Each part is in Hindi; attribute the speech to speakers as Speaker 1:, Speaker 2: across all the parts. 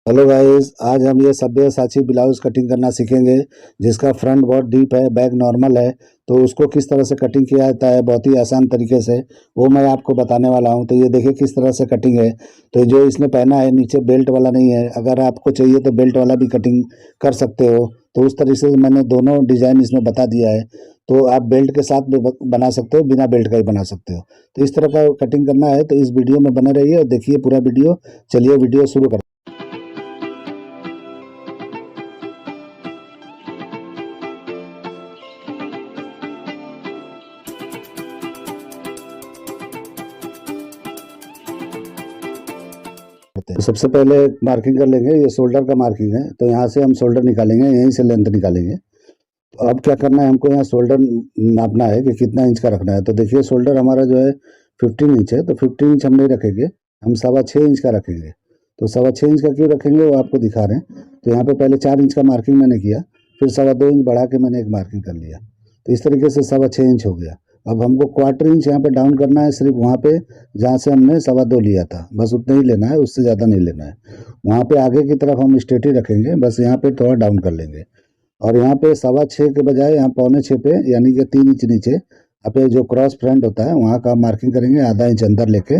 Speaker 1: हेलो गाइस, आज हम ये सब्यसाची ब्लाउज कटिंग करना सीखेंगे। जिसका फ्रंट बहुत डीप है, बैक नॉर्मल है, तो उसको किस तरह से कटिंग किया जाता है बहुत ही आसान तरीके से, वो मैं आपको बताने वाला हूँ। तो ये देखिए किस तरह से कटिंग है। तो जो इसने पहना है नीचे बेल्ट वाला नहीं है, अगर आपको चाहिए तो बेल्ट वाला भी कटिंग कर सकते हो। तो उस तरीके से मैंने दोनों डिजाइन इसमें बता दिया है। तो आप बेल्ट के साथ भी बना सकते हो, बिना बेल्ट का ही बना सकते हो। तो इस तरह का कटिंग करना है, तो इस वीडियो में बने रहिए और देखिए पूरा वीडियो। चलिए वीडियो शुरू करते हैं। सबसे पहले मार्किंग कर लेंगे, ये शोल्डर का मार्किंग है, तो यहाँ से हम शोल्डर निकालेंगे, यहीं से लेंथ निकालेंगे। तो अब क्या करना है, हमको यहाँ शोल्डर नापना है कि कितना इंच का रखना है। तो देखिए शोल्डर हमारा जो है 15 इंच है, तो 15 इंच हम नहीं रखेंगे, हम 6.25 इंच का रखेंगे। तो 6.25 इंच का क्यों रखेंगे वो आपको दिखा रहे हैं। तो यहाँ पे पहले 4 इंच का मार्किंग मैंने किया, फिर 2.25 इंच बढ़ा के मैंने एक मार्किंग कर लिया। तो इस तरीके से 6.25 इंच हो गया। अब हमको 1/4 इंच यहाँ पे डाउन करना है, सिर्फ वहाँ पे जहाँ से हमने 2.25 लिया था, बस उतना ही लेना है, उससे ज़्यादा नहीं लेना है। वहाँ पे आगे की तरफ हम स्ट्रेट ही रखेंगे, बस यहाँ पे थोड़ा डाउन कर लेंगे। और यहाँ पे 6.25 के बजाय यहाँ 6.25 पे, यानी कि 3 इंच नीचे यहाँ पे जो क्रॉस फ्रंट होता है वहाँ का मार्किंग करेंगे, आधा इंच अंदर लेके।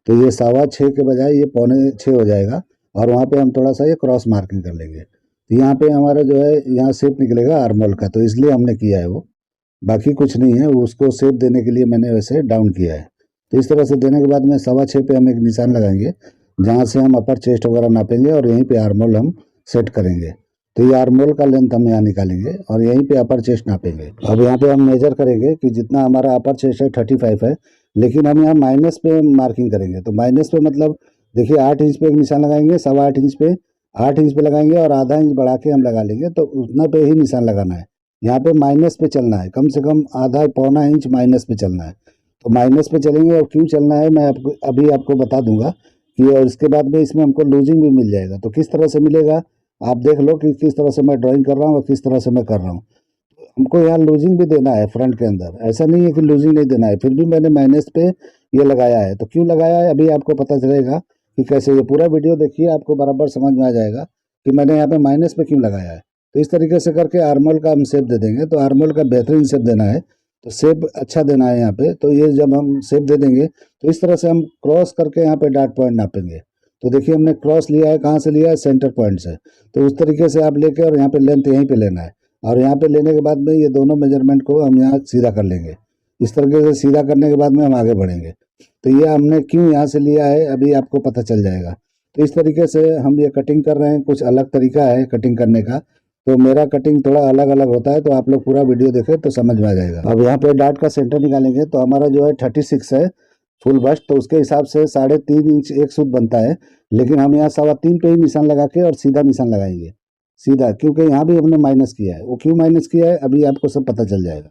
Speaker 1: तो ये 6.25 के बजाय ये 6.25 हो जाएगा। और वहाँ पे हम थोड़ा सा ये क्रॉस मार्किंग कर लेंगे। तो यहाँ पे हमारा जो है यहाँ शेप निकलेगा आर्मोल का, तो इसलिए हमने किया है वो, बाकी कुछ नहीं है। उसको शेप देने के लिए मैंने वैसे डाउन किया है। तो इस तरह से देने के बाद में 6.25 पे हम एक निशान लगाएंगे, जहाँ से हम अपर चेस्ट वगैरह नापेंगे और यहीं पे आर्मोल हम सेट करेंगे। तो ये आर्मोल का लेंथ हम यहाँ निकालेंगे और यहीं पे अपर चेस्ट नापेंगे। अब यहाँ पे हम मेजर करेंगे कि जितना हमारा अपर चेस्ट है 35 है, लेकिन हम यहाँ माइनस पे मार्किंग करेंगे। तो माइनस पे मतलब देखिए 8 इंच पे एक निशान लगाएंगे, 8.25 इंच पे 8 इंच पे लगाएंगे और आधा इंच बढ़ा के हम लगा लेंगे, तो उतना पे ही निशान लगाना है। यहाँ पे माइनस पे चलना है, कम से कम आधा पौना इंच माइनस पे चलना है। तो माइनस पे चलेंगे, और क्यों चलना है मैं आपको अभी आपको बता दूंगा कि, और इसके बाद में इसमें हमको लूजिंग भी मिल जाएगा। तो किस तरह से मिलेगा आप देख लो कि किस तरह से मैं ड्राइंग कर रहा हूँ और किस तरह से मैं कर रहा हूँ। हमको यहाँ लूजिंग भी देना है फ्रंट के अंदर, ऐसा नहीं है कि लूजिंग नहीं देना है, फिर भी मैंने माइनस पे ये लगाया है। तो क्यों लगाया है अभी आपको पता चलेगा कि कैसे। ये पूरा वीडियो देखिए, आपको बराबर समझ में आ जाएगा कि मैंने यहाँ पे माइनस पे क्यों लगाया है। तो इस तरीके से करके आर्मोल का हम शेप दे देंगे। तो आर्मोल का बेहतरीन शेप देना है, तो शेप अच्छा देना है यहाँ पे। तो ये जब हम शेप दे देंगे तो इस तरह से हम क्रॉस करके यहाँ पे डॉट पॉइंट नापेंगे। तो देखिए हमने क्रॉस लिया है, कहाँ से लिया है, सेंटर पॉइंट से। तो उस तरीके से आप लेके और यहाँ पे लेंथ यहीं पे लेना है, और यहाँ पे लेने के बाद में ये दोनों मेजरमेंट को हम यहाँ सीधा कर लेंगे। इस तरीके से सीधा करने के बाद में हम आगे बढ़ेंगे। तो ये हमने क्यों यहाँ से लिया है अभी आपको पता चल जाएगा। तो इस तरीके से हम ये कटिंग कर रहे हैं, कुछ अलग तरीका है कटिंग करने का। तो मेरा कटिंग थोड़ा अलग अलग होता है, तो आप लोग पूरा वीडियो देखें तो समझ में आ जाएगा। अब यहाँ पे डार्ट का सेंटर निकालेंगे, तो हमारा जो है 36 है फुल बस्ट, तो उसके हिसाब से 3.5 इंच एक सूत बनता है। लेकिन हम यहाँ 3.25 पे ही निशान लगा के और सीधा निशान लगाएंगे, सीधा, क्योंकि यहाँ भी हमने माइनस किया है। वो क्यों माइनस किया है अभी आपको सब पता चल जाएगा।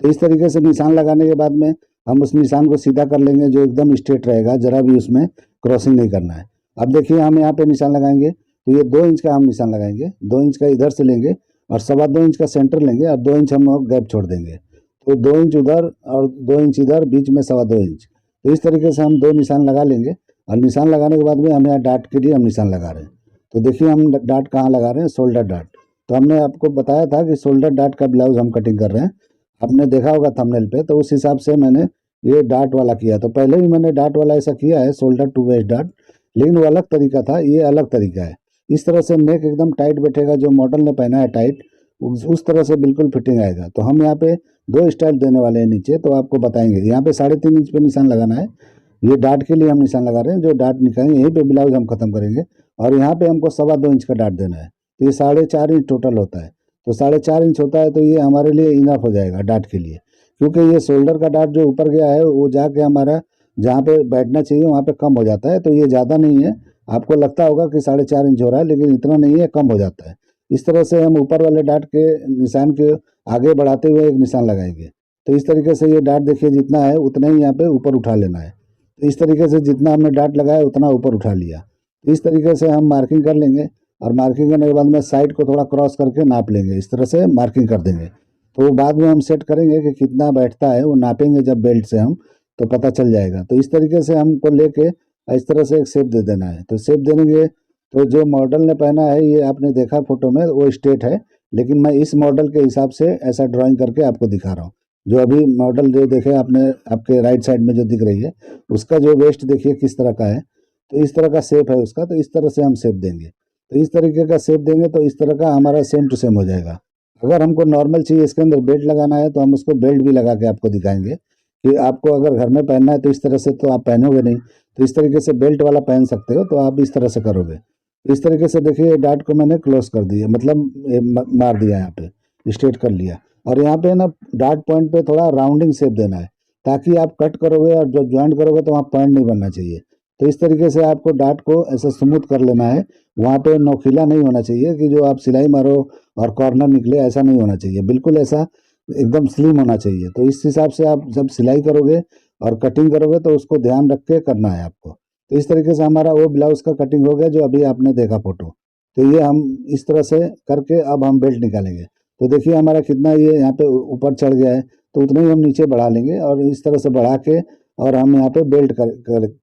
Speaker 1: तो इस तरीके से निशान लगाने के बाद में हम उस निशान को सीधा कर लेंगे, जो एकदम स्ट्रेट रहेगा, जरा भी उसमें क्रॉसिंग नहीं करना है। अब देखिए हम यहाँ पे निशान लगाएंगे, तो ये 2 इंच का हम निशान लगाएंगे, 2 इंच का इधर से लेंगे और 2.25 इंच का सेंटर लेंगे और 2 इंच हम गैप छोड़ देंगे। तो 2 इंच उधर और 2 इंच इधर, बीच में 2.25 इंच। तो इस तरीके से हम 2 निशान लगा लेंगे। और निशान लगाने के बाद में हम यहाँ डाट के लिए हम निशान लगा रहे हैं। तो देखिए हम डाट कहाँ लगा रहे हैं, शोल्डर डाट। तो हमने आपको बताया था कि शोल्डर डाट का ब्लाउज हम कटिंग कर रहे हैं, आपने देखा होगा थंबनेल पे। तो उस हिसाब से मैंने ये डाट वाला किया। तो पहले भी मैंने डाट वाला ऐसा किया है, शोल्डर टू वेस्ट डाट, लेकिन वो अलग तरीका था, ये अलग तरीका है। इस तरह से नेक एकदम टाइट बैठेगा, जो मॉडल ने पहना है टाइट, उस तरह से बिल्कुल फिटिंग आएगा। तो हम यहाँ पे 2 स्टाइल देने वाले हैं नीचे, तो आपको बताएंगे। यहाँ पे 3.5 इंच पे निशान लगाना है, ये डाट के लिए हम निशान लगा रहे हैं। जो डाट निकालेंगे यहीं पे ब्लाउज हम खत्म करेंगे। और यहाँ पे हमको 2.25 इंच का डाट देना है, तो ये 4.5 इंच टोटल होता है। तो 4.5 इंच होता है, तो ये हमारे लिए इनफ हो जाएगा डाट के लिए, क्योंकि ये शोल्डर का डाट जो ऊपर गया है वो जाके हमारा जहाँ पे बैठना चाहिए वहाँ पे कम हो जाता है। तो ये ज़्यादा नहीं है, आपको लगता होगा कि 4.5 इंच हो रहा है, लेकिन इतना नहीं है, कम हो जाता है। इस तरह से हम ऊपर वाले डाट के निशान के आगे बढ़ाते हुए एक निशान लगाएंगे। तो इस तरीके से ये डाट देखिए जितना है उतना ही यहाँ पे ऊपर उठा लेना है। तो इस तरीके से जितना हमने डाट लगाया उतना ऊपर उठा लिया। तो इस तरीके से हम मार्किंग कर लेंगे, और मार्किंग करने के बाद में साइड को थोड़ा क्रॉस करके नाप लेंगे, इस तरह से मार्किंग कर देंगे। तो वो बाद में हम सेट करेंगे कि कितना बैठता है, वो नापेंगे जब बेल्ट से हम, तो पता चल जाएगा। तो इस तरीके से हमको लेके इस तरह से एक शेप दे देना है। तो शेप देंगे तो जो मॉडल ने पहना है ये आपने देखा फोटो में वो स्ट्रेट है, लेकिन मैं इस मॉडल के हिसाब से ऐसा ड्राइंग करके आपको दिखा रहा हूँ। जो अभी मॉडल जो देखे आपने आपके राइट साइड में जो दिख रही है उसका जो वेस्ट देखिए किस तरह का है, तो इस तरह का शेप है उसका, तो इस तरह से हम शेप देंगे। तो इस तरीके का शेप देंगे तो इस तरह का हमारा सेम टू सेम हो जाएगा। अगर हमको नॉर्मल चाहिए इसके अंदर बेल्ट लगाना है तो हम उसको बेल्ट भी लगा के आपको दिखाएंगे कि आपको अगर घर में पहनना है तो इस तरह से तो आप पहनोगे नहीं, तो इस तरीके से बेल्ट वाला पहन सकते हो, तो आप इस तरह से करोगे। इस तरीके से देखिए डार्ट को मैंने क्लोज कर दिया, मतलब मार दिया, यहाँ पे स्ट्रेट कर लिया। और यहाँ पे ना डार्ट पॉइंट पे थोड़ा राउंडिंग शेप देना है ताकि आप कट करोगे और जो ज्वाइंट करोगे तो वहाँ पॉइंट नहीं बनना चाहिए। तो इस तरीके से आपको डार्ट को ऐसा स्मूथ कर लेना है, वहाँ पे नोकीला नहीं होना चाहिए कि जो आप सिलाई मारो और कॉर्नर निकले, ऐसा नहीं होना चाहिए, बिल्कुल ऐसा एकदम स्लिम होना चाहिए। तो इस हिसाब से आप जब सिलाई करोगे और कटिंग करोगे तो उसको ध्यान रख के करना है आपको। तो इस तरीके से हमारा वो ब्लाउज का कटिंग हो गया जो अभी आपने देखा फोटो। तो ये हम इस तरह से करके अब हम बेल्ट निकालेंगे। तो देखिए हमारा कितना ये यहाँ पे ऊपर चढ़ गया है, तो उतना ही हम नीचे बढ़ा लेंगे और इस तरह से बढ़ा के और हम यहाँ पे बेल्ट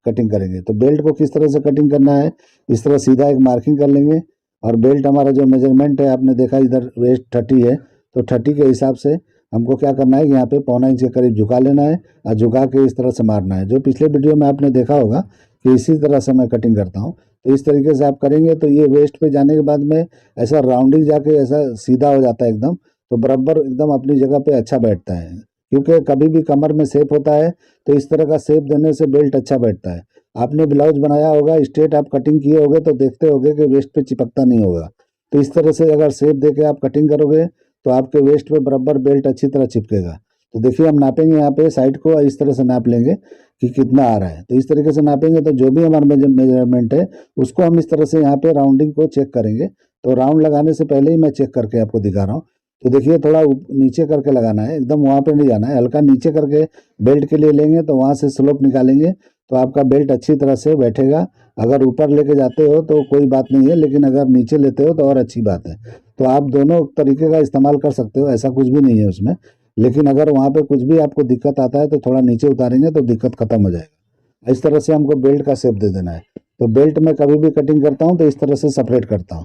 Speaker 1: कटिंग करेंगे। तो बेल्ट को किस तरह से कटिंग करना है, इस तरह सीधा एक मार्किंग कर लेंगे और बेल्ट हमारा जो मेजरमेंट है आपने देखा इधर वेस्ट 30 है, तो 30 के हिसाब से हमको क्या करना है कि यहाँ पे 1.25 इंच के करीब झुका लेना है और झुका के इस तरह से मारना है। जो पिछले वीडियो में आपने देखा होगा कि इसी तरह से मैं कटिंग करता हूँ। तो इस तरीके से आप करेंगे तो ये वेस्ट पे जाने के बाद में ऐसा राउंडिंग जाके ऐसा सीधा हो जाता है एकदम, तो बराबर एकदम अपनी जगह पे अच्छा बैठता है। क्योंकि कभी भी कमर में शेप होता है तो इस तरह का शेप देने से बेल्ट अच्छा बैठता है। आपने ब्लाउज बनाया होगा, स्ट्रेट आप कटिंग किए होगे तो देखते होगे कि वेस्ट पे चिपकता नहीं होगा। तो इस तरह से अगर शेप दे के आप कटिंग करोगे तो आपके वेस्ट पे बराबर बेल्ट अच्छी तरह चिपकेगा। तो देखिए हम नापेंगे यहाँ पे साइड को, इस तरह से नाप लेंगे कि कितना आ रहा है। तो इस तरीके से नापेंगे तो जो भी हमारा मेजरमेंट है उसको हम इस तरह से यहाँ पे राउंडिंग को चेक करेंगे। तो राउंड लगाने से पहले ही मैं चेक करके आपको दिखा रहा हूँ। तो देखिए थोड़ा नीचे करके लगाना है, एकदम वहाँ पे नहीं जाना है, हल्का नीचे करके बेल्ट के लिए लेंगे तो वहाँ से स्लोप निकालेंगे तो आपका बेल्ट अच्छी तरह से बैठेगा। अगर ऊपर लेके जाते हो तो कोई बात नहीं है, लेकिन अगर नीचे लेते हो तो और अच्छी बात है। तो आप दोनों तरीके का इस्तेमाल कर सकते हो, ऐसा कुछ भी नहीं है उसमें। लेकिन अगर वहाँ पे कुछ भी आपको दिक्कत आता है तो थोड़ा नीचे उतारेंगे तो दिक्कत खत्म हो जाएगा। इस तरह से हमको बेल्ट का शेप दे देना है। तो बेल्ट में कभी भी कटिंग करता हूँ तो इस तरह से सेपरेट करता हूँ।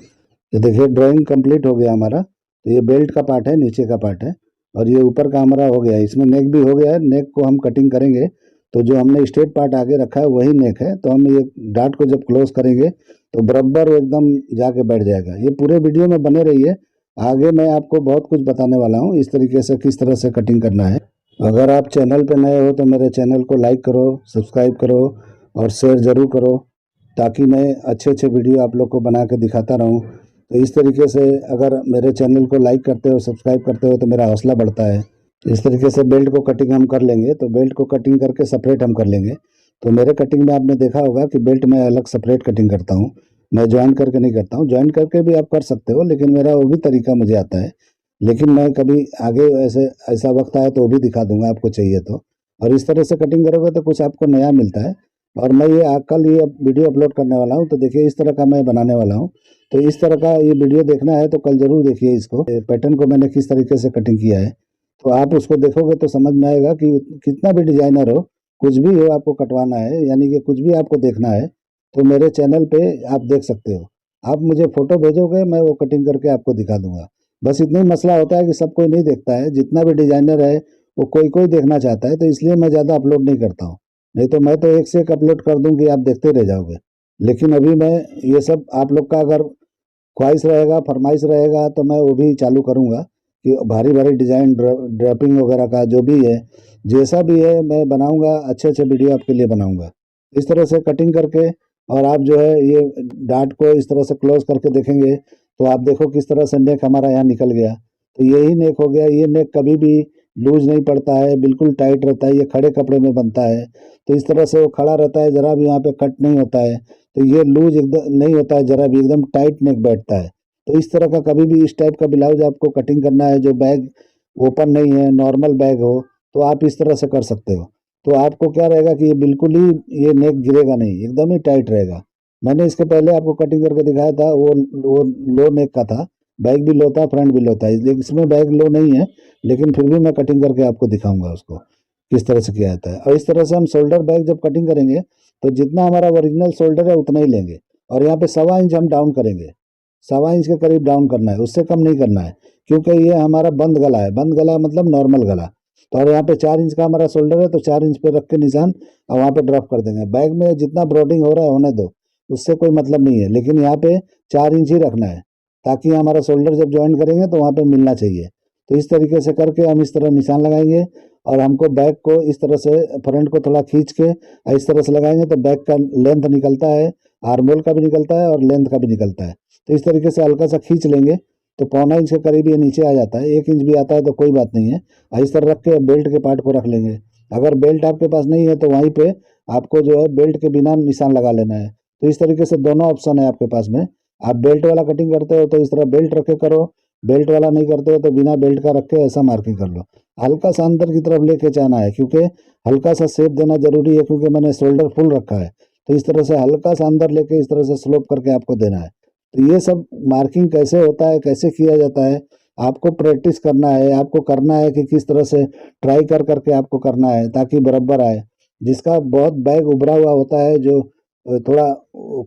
Speaker 1: ये देखिए ड्राइंग कंप्लीट हो गया हमारा। तो ये बेल्ट का पार्ट है, नीचे का पार्ट है और ये ऊपर का हमारा हो गया है। इसमें नेक भी हो गया है, नेक को हम कटिंग करेंगे तो जो हमने स्ट्रेट पार्ट आगे रखा है वही नेक है। तो हम ये डार्ट को जब क्लोज करेंगे तो बराबर एकदम जाके बैठ जाएगा। ये पूरे वीडियो में बने रहिए, आगे मैं आपको बहुत कुछ बताने वाला हूँ इस तरीके से किस तरह से कटिंग करना है। अगर आप चैनल पे नए हो तो मेरे चैनल को लाइक करो, सब्सक्राइब करो और शेयर ज़रूर करो ताकि मैं अच्छे अच्छे वीडियो आप लोग को बना के दिखाता रहूँ। तो इस तरीके से अगर मेरे चैनल को लाइक करते हो, सब्सक्राइब करते हो तो मेरा हौसला बढ़ता है। इस तरीके से बेल्ट को कटिंग हम कर लेंगे। तो बेल्ट को कटिंग करके सेपरेट हम कर लेंगे। तो मेरे कटिंग में आपने देखा होगा कि बेल्ट में अलग सेपरेट कटिंग करता हूँ, मैं ज्वाइन करके नहीं करता हूँ। ज्वाइन करके भी आप कर सकते हो, लेकिन मेरा वो भी तरीका मुझे आता है। लेकिन मैं कभी आगे ऐसा वक्त आया तो वो भी दिखा दूंगा आपको चाहिए तो। और इस तरह से कटिंग करोगे तो कुछ आपको नया मिलता है। और मैं ये कल ये वीडियो अपलोड करने वाला हूँ, तो देखिए इस तरह का मैं बनाने वाला हूँ। तो इस तरह का ये वीडियो देखना है तो कल ज़रूर देखिए इसको, पैटर्न को मैंने किस तरीके से कटिंग किया है। तो आप उसको देखोगे तो समझ में आएगा कि कितना भी डिजाइनर हो, कुछ भी हो आपको कटवाना है, यानी कि कुछ भी आपको देखना है तो मेरे चैनल पे आप देख सकते हो। आप मुझे फ़ोटो भेजोगे, मैं वो कटिंग करके आपको दिखा दूंगा। बस इतना ही मसला होता है कि सब कोई नहीं देखता है, जितना भी डिजाइनर है वो कोई कोई देखना चाहता है, तो इसलिए मैं ज़्यादा अपलोड नहीं करता हूँ। नहीं तो मैं तो एक से एक अपलोड कर दूँ कि आप देखते रह जाओगे। लेकिन अभी मैं ये सब आप लोग का अगर ख्वाहिश रहेगा, फरमाइश रहेगा तो मैं वो भी चालू करूँगा कि भारी भारी डिज़ाइन ड्रैपिंग वगैरह का जो भी है, जैसा भी है मैं बनाऊँगा, अच्छे अच्छे वीडियो आपके लिए बनाऊँगा। इस तरह से कटिंग करके और आप जो है ये डार्ट को इस तरह से क्लोज करके देखेंगे तो आप देखो किस तरह से नेक हमारा यहाँ निकल गया। तो यही नेक हो गया। ये नेक कभी भी लूज नहीं पड़ता है, बिल्कुल टाइट रहता है, ये खड़े कपड़े में बनता है। तो इस तरह से वो खड़ा रहता है, ज़रा भी यहाँ पे कट नहीं होता है। तो ये लूज एकदम नहीं होता है, ज़रा भी एकदम टाइट नेक बैठता है। तो इस तरह का कभी भी इस टाइप का ब्लाउज आपको कटिंग करना है जो बैग ओपन नहीं है, नॉर्मल बैग हो, तो आप इस तरह से कर सकते हो। तो आपको क्या रहेगा कि ये बिल्कुल ही ये नेक गिरेगा नहीं, एकदम ही टाइट रहेगा। मैंने इसके पहले आपको कटिंग करके दिखाया था, वो लो नेक का था, बैक भी लो था, फ्रंट भी लो था। इसमें बैक लो नहीं है, लेकिन फिर भी मैं कटिंग करके आपको दिखाऊंगा उसको किस तरह से किया जाता है। और इस तरह से हम शोल्डर बैग जब कटिंग करेंगे तो जितना हमारा ओरिजिनल शोल्डर है उतना ही लेंगे। और यहाँ पे 1.25 इंच हम डाउन करेंगे, 1.25 इंच के करीब डाउन करना है, उससे कम नहीं करना है, क्योंकि ये हमारा बंद गला है, बंद गला मतलब नॉर्मल गला। तो और यहाँ पे 4 इंच का हमारा शोल्डर है, तो 4 इंच पे रख के निशान और वहाँ पे ड्रॉप कर देंगे। बैग में जितना ब्रॉडिंग हो रहा है होने दो, उससे कोई मतलब नहीं है, लेकिन यहाँ पे 4 इंच ही रखना है, ताकि हमारा शोल्डर जब ज्वाइन करेंगे तो वहाँ पे मिलना चाहिए। तो इस तरीके से करके हम इस तरह निशान लगाएंगे, और हमको बैग को इस तरह से फ्रंट को थोड़ा खींच के इस तरह से लगाएंगे तो बैग का लेंथ निकलता है, आर्मोल का भी निकलता है और लेंथ का भी निकलता है। तो इस तरीके से हल्का सा खींच लेंगे तो 1.25 इंच के करीब ये नीचे आ जाता है, 1 इंच भी आता है तो कोई बात नहीं है। इस तरह रख के बेल्ट के पार्ट को रख लेंगे। अगर बेल्ट आपके पास नहीं है तो वहीं पे आपको जो है बेल्ट के बिना निशान लगा लेना है। तो इस तरीके से दोनों ऑप्शन है आपके पास में। आप बेल्ट वाला कटिंग करते हो तो इस तरह बेल्ट रख के करो, बेल्ट वाला नहीं करते हो तो बिना बेल्ट का रख के ऐसा मार्किंग कर लो। हल्का सा अंदर की तरफ लेके जाना है, क्योंकि हल्का सा शेप देना जरूरी है, क्योंकि मैंने शोल्डर फुल रखा है। तो इस तरह से हल्का सा अंदर लेके इस तरह से स्लोप करके आपको देना है। तो ये सब मार्किंग कैसे होता है, कैसे किया जाता है, आपको प्रैक्टिस करना है, आपको करना है कि किस तरह से ट्राई कर करके आपको करना है ताकि बराबर आए। जिसका बहुत बैग उभरा हुआ होता है, जो थोड़ा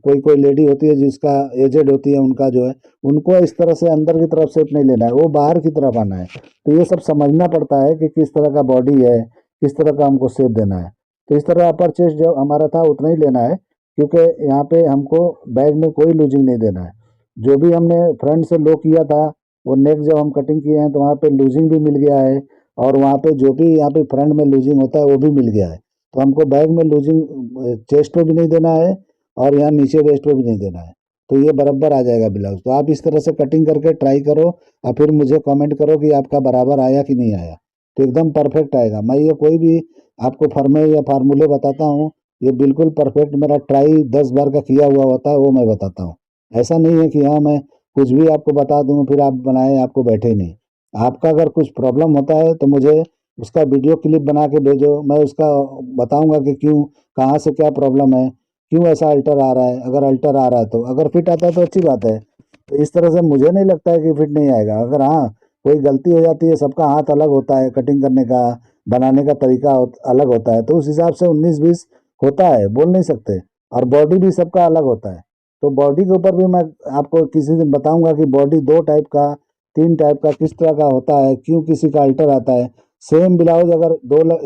Speaker 1: कोई कोई लेडी होती है जिसका एजेड होती है, उनका जो है उनको इस तरह से अंदर की तरफ शेप नहीं लेना है, वो बाहर की तरफ आना है। तो ये सब समझना पड़ता है कि किस तरह का बॉडी है, किस तरह का हमको शेप देना है। तो इस तरह अपर चेस्ट जो हमारा था उतना ही लेना है, क्योंकि यहाँ पे हमको बैग में कोई लूजिंग नहीं देना है। जो भी हमने फ्रंट से लो किया था, वो नेक जब हम कटिंग किए हैं तो वहाँ पे लूजिंग भी मिल गया है, और वहाँ पे जो भी यहाँ पे फ्रंट में लूजिंग होता है वो भी मिल गया है। तो हमको बैग में लूजिंग चेस्ट पे भी नहीं देना है और यहाँ नीचे वेस्ट पे भी नहीं देना है। तो ये बराबर आ जाएगा ब्लाउज। तो आप इस तरह से कटिंग करके ट्राई करो और फिर मुझे कमेंट करो कि आपका बराबर आया कि नहीं आया। तो एकदम परफेक्ट आएगा। मैं ये कोई भी आपको फॉर्मे या फार्मूले बताता हूँ, ये बिल्कुल परफेक्ट मेरा ट्राई 10 बार का किया हुआ होता है, वो मैं बताता हूँ। ऐसा नहीं है कि हाँ मैं कुछ भी आपको बता दूँ फिर आप बनाए, आपको बैठे ही नहीं। आपका अगर कुछ प्रॉब्लम होता है तो मुझे उसका वीडियो क्लिप बना के भेजो, मैं उसका बताऊंगा कि क्यों, कहाँ से क्या प्रॉब्लम है, क्यों ऐसा अल्टर आ रहा है। अगर अल्टर आ रहा है तो, अगर फिट आता है तो अच्छी बात है। तो इस तरह से मुझे नहीं लगता है कि फिट नहीं आएगा। अगर हाँ कोई गलती हो जाती है, सबका हाथ अलग होता है, कटिंग करने का बनाने का तरीका अलग होता है, तो उस हिसाब से 19-20 होता है, बोल नहीं सकते। और बॉडी भी सबका अलग होता है। तो बॉडी के ऊपर भी मैं आपको किसी दिन बताऊंगा कि बॉडी 2 टाइप का, 3 टाइप का किस तरह का होता है, क्यों किसी का अल्टर आता है। सेम ब्लाउज अगर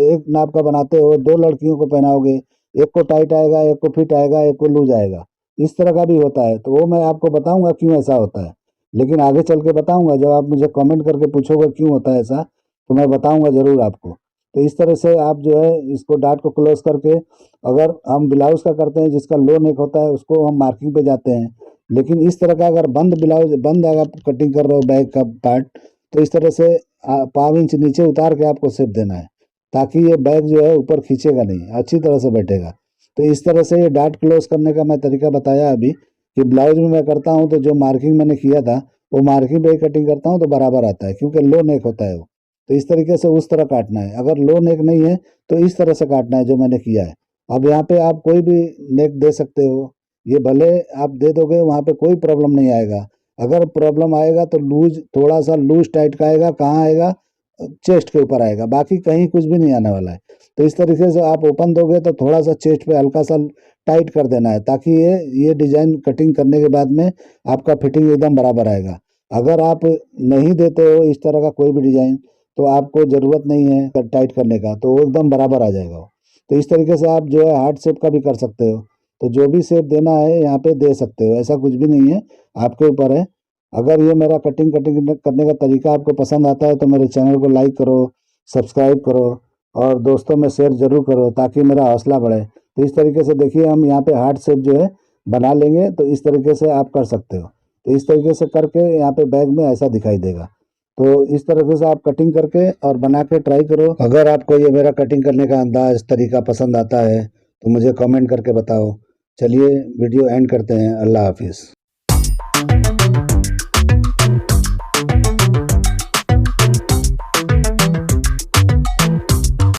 Speaker 1: एक नाप का बनाते हो, 2 लड़कियों को पहनाओगे, एक को टाइट आएगा, एक को फिट आएगा, एक को लूज आएगा, इस तरह का भी होता है। तो वो मैं आपको बताऊंगा क्यों ऐसा होता है, लेकिन आगे चल के बताऊंगा। जब आप मुझे कमेंट करके पूछोगे क्यों होता है ऐसा, तो मैं बताऊंगा ज़रूर आपको। तो इस तरह से आप जो है इसको डाट को क्लोज करके, अगर हम ब्लाउज का करते हैं जिसका लो नेक होता है उसको हम मार्किंग पे जाते हैं, लेकिन इस तरह का अगर बंद ब्लाउज, बंद अगर कटिंग कर रहे हो बैग का पार्ट, तो इस तरह से 1.5 इंच नीचे उतार के आपको शेप देना है, ताकि ये बैग जो है ऊपर खींचेगा नहीं, अच्छी तरह से बैठेगा। तो इस तरह से ये डाट क्लोज करने का मैं तरीका बताया अभी, कि ब्लाउज में मैं करता हूँ तो जो मार्किंग मैंने किया था वो मार्किंग पे ही कटिंग करता हूँ तो बराबर आता है, क्योंकि लो नेक होता है वो। तो इस तरीके से उस तरह काटना है। अगर लो नेक नहीं है तो इस तरह से काटना है जो मैंने किया है। अब यहाँ पे आप कोई भी नेक दे सकते हो, ये भले आप दे दोगे, वहाँ पे कोई प्रॉब्लम नहीं आएगा। अगर प्रॉब्लम आएगा तो लूज, थोड़ा सा लूज टाइट का आएगा, कहाँ आएगा, चेस्ट के ऊपर आएगा, बाकी कहीं कुछ भी नहीं आने वाला है। तो इस तरीके से आप ओपन दोगे तो थोड़ा सा चेस्ट पे हल्का सा टाइट कर देना है, ताकि ये डिजाइन कटिंग करने के बाद में आपका फिटिंग एकदम बराबर आएगा। अगर आप नहीं देते हो इस तरह का कोई भी डिजाइन, तो आपको ज़रूरत नहीं है टाइट करने का, तो वो एकदम बराबर आ जाएगा वो। तो इस तरीके से आप जो है हार्ट शेप का भी कर सकते हो। तो जो भी शेप देना है यहाँ पे दे सकते हो, ऐसा कुछ भी नहीं है, आपके ऊपर है। अगर ये मेरा कटिंग करने का तरीका आपको पसंद आता है तो मेरे चैनल को लाइक करो, सब्सक्राइब करो और दोस्तों में शेयर ज़रूर करो, ताकि मेरा हौसला बढ़े। तो इस तरीके से देखिए हम यहाँ पे हार्ट शेप जो है बना लेंगे, तो इस तरीके से आप कर सकते हो। तो इस तरीके से करके यहाँ पे बैग में ऐसा दिखाई देगा। तो इस तरीके से आप कटिंग करके और बना के ट्राई करो। अगर आपको ये मेरा कटिंग करने का अंदाज, तरीका पसंद आता है तो मुझे कमेंट करके बताओ। चलिए वीडियो एंड करते हैं। अल्लाह हाफिज़।